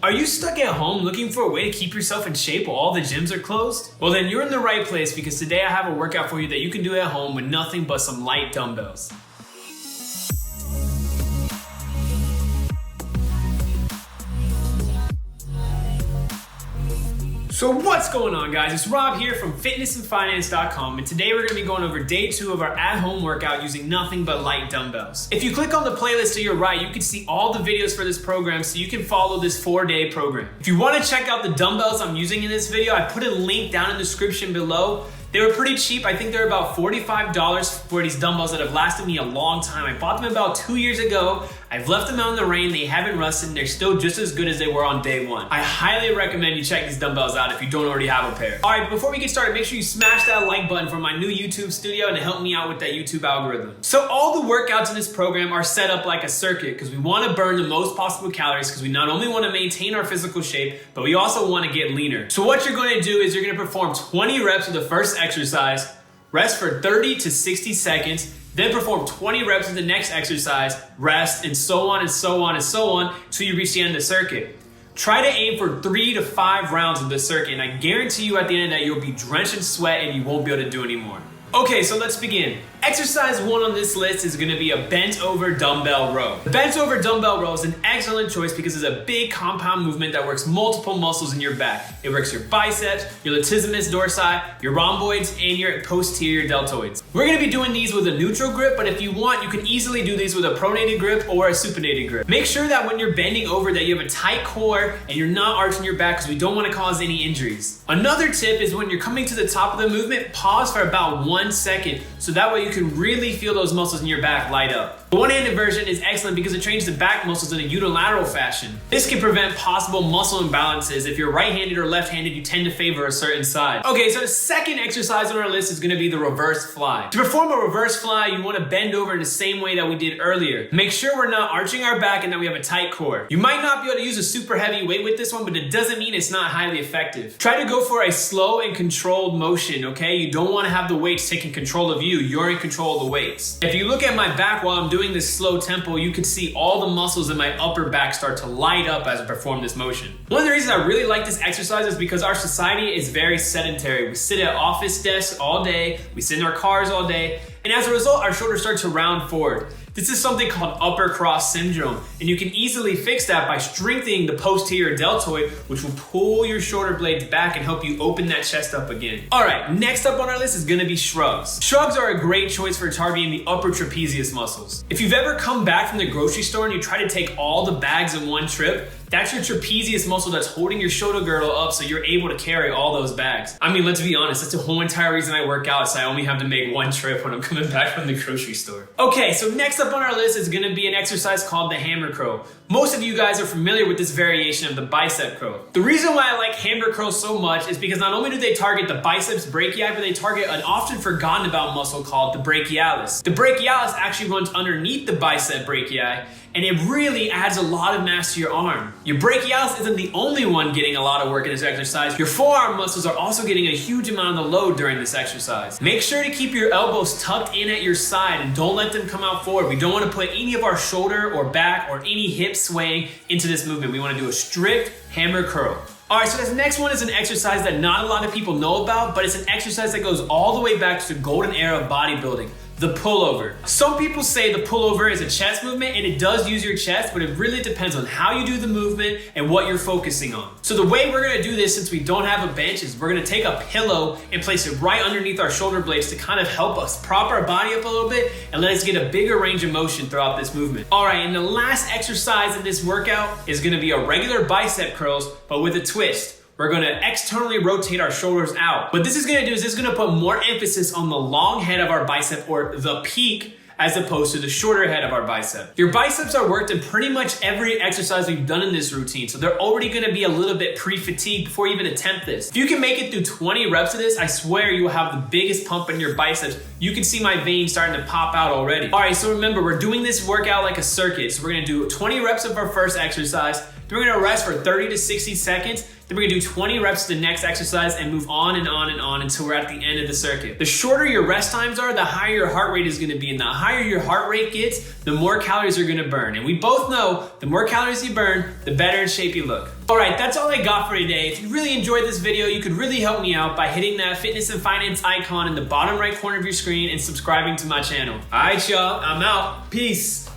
Are you stuck at home looking for a way to keep yourself in shape while all the gyms are closed? Well then you're in the right place, because today I have a workout for you that you can do at home with nothing but some light dumbbells. So what's going on, guys? It's Rob here from fitnessandfinance.com, and today we're going to be going over day 2 of our at-home workout using nothing but light dumbbells. If you click on the playlist to your right, you can see all the videos for this program so you can follow this 4-day program. If you want to check out the dumbbells I'm using in this video, I put a link down in the description below. They were pretty cheap. I think they're about $45 for these dumbbells that have lasted me a long time. I bought them about 2 years ago. I've left them out in the rain. They haven't rusted, and they're still just as good as they were on day 1. I highly recommend you check these dumbbells out if you don't already have a pair. All right, before we get started, make sure you smash that like button for my new YouTube studio and to help me out with that YouTube algorithm. So all the workouts in this program are set up like a circuit because we want to burn the most possible calories, because we not only want to maintain our physical shape, but we also want to get leaner. So what you're going to do is you're going to perform 20 reps of the first exercise, rest for 30 to 60 seconds, then perform 20 reps of the next exercise, rest, and so on and so on and so on until you reach the end of the circuit. Try to aim for 3 to 5 rounds of this circuit, and I guarantee you at the end of that you'll be drenched in sweat and you won't be able to do anymore. Okay, so let's begin. Exercise 1 on this list is gonna be a bent over dumbbell row. The bent over dumbbell row is an excellent choice because it's a big compound movement that works multiple muscles in your back. It works your biceps, your latissimus dorsi, your rhomboids, and your posterior deltoids. We're gonna be doing these with a neutral grip, but if you want, you can easily do these with a pronated grip or a supinated grip. Make sure that when you're bending over that you have a tight core and you're not arching your back, because we don't wanna cause any injuries. Another tip is when you're coming to the top of the movement, pause for about 1 second, so that way you can really feel those muscles in your back light up. The one-handed version is excellent because it trains the back muscles in a unilateral fashion. This can prevent possible muscle imbalances. If you're right-handed or left-handed, you tend to favor a certain side. Okay, so the second exercise on our list is gonna be the reverse fly. To perform a reverse fly, you wanna bend over in the same way that we did earlier. Make sure we're not arching our back and that we have a tight core. You might not be able to use a super heavy weight with this one, but it doesn't mean it's not highly effective. Try to go for a slow and controlled motion, okay? You don't wanna have the weights taking control of you. You're in control of the weights. If you look at my back while I'm doing this slow tempo, you can see all the muscles in my upper back start to light up as I perform this motion. One of the reasons I really like this exercise is because our society is very sedentary. We sit at office desks all day, we sit in our cars all day, and as a result, our shoulders start to round forward. This is something called upper cross syndrome, and you can easily fix that by strengthening the posterior deltoid, which will pull your shoulder blades back and help you open that chest up again. All right, next up on our list is gonna be shrugs. Shrugs are a great choice for targeting the upper trapezius muscles. If you've ever come back from the grocery store and you try to take all the bags in one trip, that's your trapezius muscle that's holding your shoulder girdle up so you're able to carry all those bags. I mean, let's be honest, that's the whole entire reason I work out, so I only have to make one trip when I'm coming back from the grocery store. Okay, so next up on our list is gonna be an exercise called the hammer curl. Most of you guys are familiar with this variation of the bicep curl. The reason why I like hammer curls so much is because not only do they target the biceps brachii, but they target an often forgotten about muscle called the brachialis. The brachialis actually runs underneath the bicep brachii, and it really adds a lot of mass to your arm. Your brachialis isn't the only one getting a lot of work in this exercise. Your forearm muscles are also getting a huge amount of the load during this exercise. Make sure to keep your elbows tucked in at your side and don't let them come out forward. We don't want to put any of our shoulder or back or any hip swaying into this movement. We want to do a strict hammer curl. All right, so this next one is an exercise that not a lot of people know about, but it's an exercise that goes all the way back to the golden era of bodybuilding. The pullover. Some people say the pullover is a chest movement, and it does use your chest, but it really depends on how you do the movement and what you're focusing on. So the way we're gonna do this, since we don't have a bench, is we're gonna take a pillow and place it right underneath our shoulder blades to kind of help us prop our body up a little bit and let us get a bigger range of motion throughout this movement. All right, and the last exercise in this workout is gonna be a regular bicep curls, but with a twist. We're gonna externally rotate our shoulders out. What this is gonna do is this is gonna put more emphasis on the long head of our bicep, or the peak, as opposed to the shorter head of our bicep. Your biceps are worked in pretty much every exercise we've done in this routine, so they're already gonna be a little bit pre-fatigued before you even attempt this. If you can make it through 20 reps of this, I swear you will have the biggest pump in your biceps. You can see my veins starting to pop out already. All right, so remember, we're doing this workout like a circuit. So we're gonna do 20 reps of our first exercise, Then we're gonna rest for 30 to 60 seconds. Then we're gonna do 20 reps to the next exercise and move on and on and on until we're at the end of the circuit. The shorter your rest times are, the higher your heart rate is gonna be. And the higher your heart rate gets, the more calories you're gonna burn. And we both know the more calories you burn, the better in shape you look. All right, that's all I got for today. If you really enjoyed this video, you could really help me out by hitting that fitness and finance icon in the bottom right corner of your screen and subscribing to my channel. All right, y'all, I'm out. Peace.